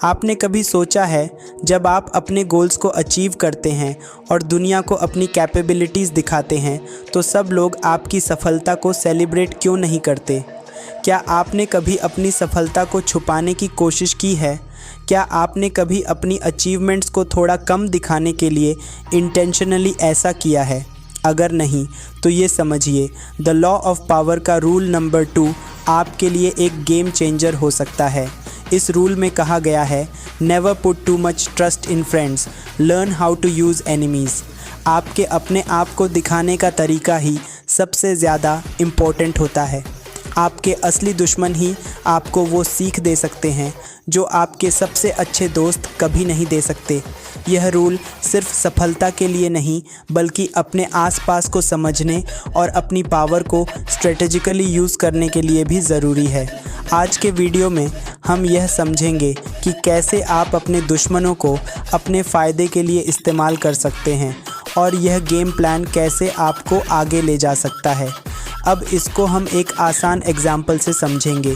आपने कभी सोचा है जब आप अपने गोल्स को अचीव करते हैं और दुनिया को अपनी कैपेबिलिटीज़ दिखाते हैं तो सब लोग आपकी सफलता को सेलिब्रेट क्यों नहीं करते? क्या आपने कभी अपनी सफलता को छुपाने की कोशिश की है? क्या आपने कभी अपनी अचीवमेंट्स को थोड़ा कम दिखाने के लिए इंटेंशनली ऐसा किया है? अगर नहीं तो ये समझिए, द लॉ ऑफ पावर का रूल नंबर 2 आपके लिए एक गेम चेंजर हो सकता है। इस रूल में कहा गया है, never put too much trust in friends, learn how to use enemies. आपके अपने आप को दिखाने का तरीका ही सबसे ज़्यादा इम्पोर्टेंट होता है। आपके असली दुश्मन ही आपको वो सीख दे सकते हैं जो आपके सबसे अच्छे दोस्त कभी नहीं दे सकते। यह रूल सिर्फ सफलता के लिए नहीं बल्कि अपने आसपास को समझने और अपनी पावर को स्ट्रेटेजिकली यूज़ करने के लिए भी ज़रूरी है। आज के वीडियो में हम यह समझेंगे कि कैसे आप अपने दुश्मनों को अपने फ़ायदे के लिए इस्तेमाल कर सकते हैं और यह गेम प्लान कैसे आपको आगे ले जा सकता है। अब इसको हम एक आसान एग्जाम्पल से समझेंगे।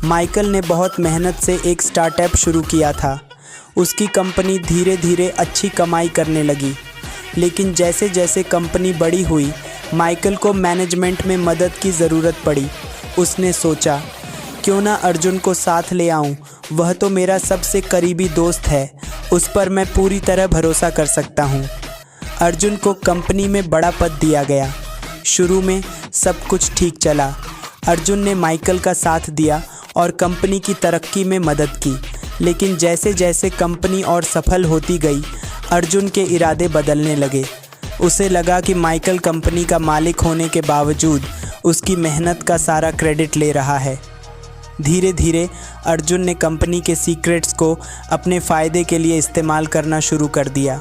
माइकल ने बहुत मेहनत से एक स्टार्टअप शुरू किया था। उसकी कंपनी धीरे धीरे अच्छी कमाई करने लगी, लेकिन जैसे जैसे कंपनी बड़ी हुई माइकल को मैनेजमेंट में मदद की ज़रूरत पड़ी। उसने सोचा, क्यों ना अर्जुन को साथ ले आऊं, वह तो मेरा सबसे करीबी दोस्त है, उस पर मैं पूरी तरह भरोसा कर सकता हूं। अर्जुन को कंपनी में बड़ा पद दिया गया। शुरू में सब कुछ ठीक चला। अर्जुन ने माइकल का साथ दिया और कंपनी की तरक्की में मदद की, लेकिन जैसे जैसे कंपनी और सफल होती गई अर्जुन के इरादे बदलने लगे। उसे लगा कि माइकल कंपनी का मालिक होने के बावजूद उसकी मेहनत का सारा क्रेडिट ले रहा है। धीरे धीरे अर्जुन ने कंपनी के सीक्रेट्स को अपने फ़ायदे के लिए इस्तेमाल करना शुरू कर दिया।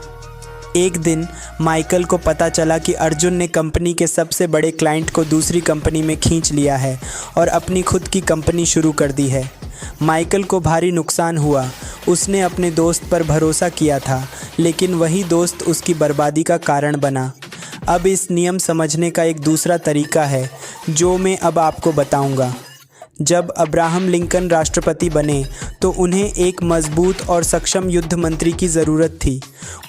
एक दिन माइकल को पता चला कि अर्जुन ने कंपनी के सबसे बड़े क्लाइंट को दूसरी कंपनी में खींच लिया है और अपनी खुद की कंपनी शुरू कर दी है। माइकल को भारी नुकसान हुआ। उसने अपने दोस्त पर भरोसा किया था, लेकिन वही दोस्त उसकी बर्बादी का कारण बना। अब इस नियम समझने का एक दूसरा तरीका है जो मैं अब आपको बताऊंगा। जब अब्राहम लिंकन राष्ट्रपति बने तो उन्हें एक मजबूत और सक्षम युद्ध मंत्री की ज़रूरत थी।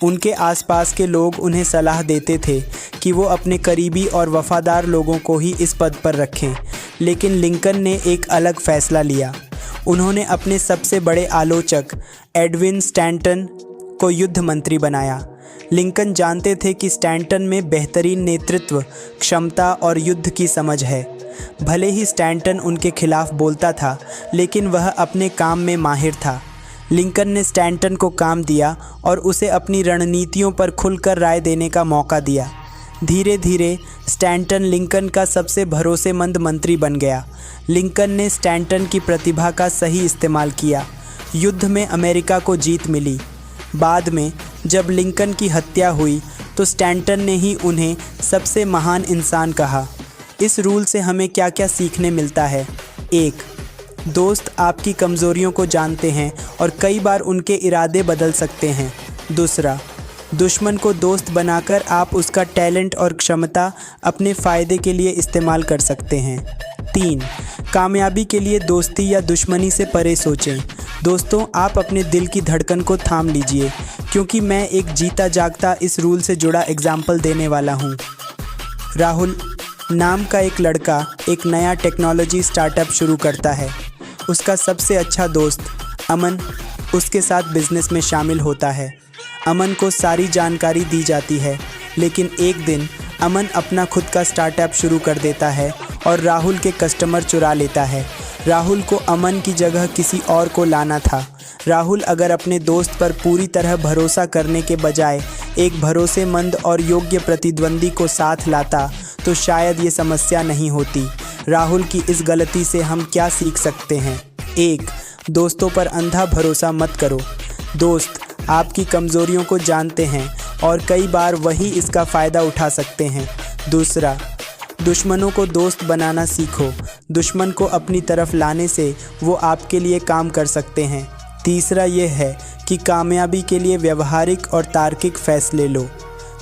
उनके आसपास के लोग उन्हें सलाह देते थे कि वो अपने करीबी और वफ़ादार लोगों को ही इस पद पर रखें, लेकिन लिंकन ने एक अलग फ़ैसला लिया। उन्होंने अपने सबसे बड़े आलोचक एडविन स्टैंटन को युद्ध मंत्री बनाया। लिंकन जानते थे कि स्टैंटन में बेहतरीन नेतृत्व क्षमता और युद्ध की समझ है। भले ही स्टैंटन उनके खिलाफ बोलता था, लेकिन वह अपने काम में माहिर था। लिंकन ने स्टैंटन को काम दिया और उसे अपनी रणनीतियों पर खुलकर राय देने का मौका दिया। धीरे धीरे स्टैंटन लिंकन का सबसे भरोसेमंद मंत्री बन गया। लिंकन ने स्टैंटन की प्रतिभा का सही इस्तेमाल किया। युद्ध में अमेरिका को जीत मिली। बाद में जब लिंकन की हत्या हुई तो स्टैंटन ने ही उन्हें सबसे महान इंसान कहा। इस रूल से हमें क्या क्या सीखने मिलता है? 1. दोस्त आपकी कमज़ोरियों को जानते हैं और कई बार उनके इरादे बदल सकते हैं। 2. दुश्मन को दोस्त बनाकर आप उसका टैलेंट और क्षमता अपने फ़ायदे के लिए इस्तेमाल कर सकते हैं। 3. कामयाबी के लिए दोस्ती या दुश्मनी से परे सोचें। दोस्तों, आप अपने दिल की धड़कन को थाम लीजिए, क्योंकि मैं एक जीता जागता इस रूल से जुड़ा एग्जाम्पल देने वाला हूँ। राहुल नाम का एक लड़का एक नया टेक्नोलॉजी स्टार्टअप शुरू करता है। उसका सबसे अच्छा दोस्त अमन उसके साथ बिजनेस में शामिल होता है। अमन को सारी जानकारी दी जाती है, लेकिन एक दिन अमन अपना खुद का स्टार्टअप शुरू कर देता है और राहुल के कस्टमर चुरा लेता है। राहुल को अमन की जगह किसी और को लाना था। राहुल अगर अपने दोस्त पर पूरी तरह भरोसा करने के बजाय एक भरोसेमंद और योग्य प्रतिद्वंदी को साथ लाता तो शायद ये समस्या नहीं होती। राहुल की इस गलती से हम क्या सीख सकते हैं? 1. दोस्तों पर अंधा भरोसा मत करो। दोस्त आपकी कमज़ोरियों को जानते हैं और कई बार वही इसका फ़ायदा उठा सकते हैं। 2. दुश्मनों को दोस्त बनाना सीखो। दुश्मन को अपनी तरफ लाने से वो आपके लिए काम कर सकते हैं। 3. ये है कि कामयाबी के लिए व्यवहारिक और तार्किक फ़ैसले लो।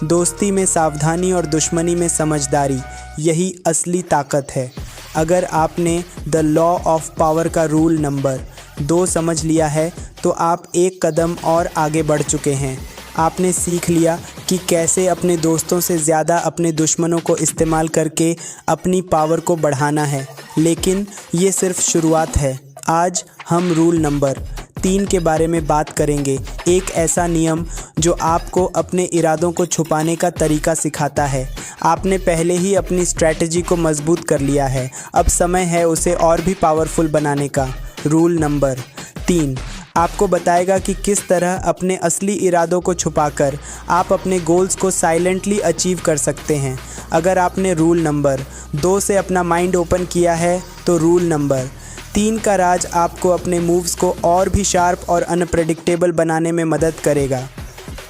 दोस्ती में सावधानी और दुश्मनी में समझदारी, यही असली ताकत है। अगर आपने द लॉ ऑफ पावर का रूल नंबर 2 समझ लिया है तो आप एक कदम और आगे बढ़ चुके हैं। आपने सीख लिया कि कैसे अपने दोस्तों से ज़्यादा अपने दुश्मनों को इस्तेमाल करके अपनी पावर को बढ़ाना है, लेकिन ये सिर्फ शुरुआत है। आज हम रूल नंबर 3 के बारे में बात करेंगे, एक ऐसा नियम जो आपको अपने इरादों को छुपाने का तरीका सिखाता है। आपने पहले ही अपनी स्ट्रैटेजी को मजबूत कर लिया है, अब समय है उसे और भी पावरफुल बनाने का। रूल नंबर 3 आपको बताएगा कि किस तरह अपने असली इरादों को छुपाकर आप अपने गोल्स को साइलेंटली अचीव कर सकते हैं। अगर आपने रूल नंबर 2 से अपना माइंड ओपन किया है तो रूल नंबर 3 का राज आपको अपने मूव्स को और भी शार्प और अनप्रेडिक्टेबल बनाने में मदद करेगा।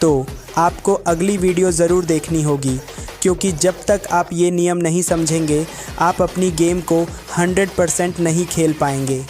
तो आपको अगली वीडियो ज़रूर देखनी होगी, क्योंकि जब तक आप ये नियम नहीं समझेंगे आप अपनी गेम को 100% नहीं खेल पाएंगे।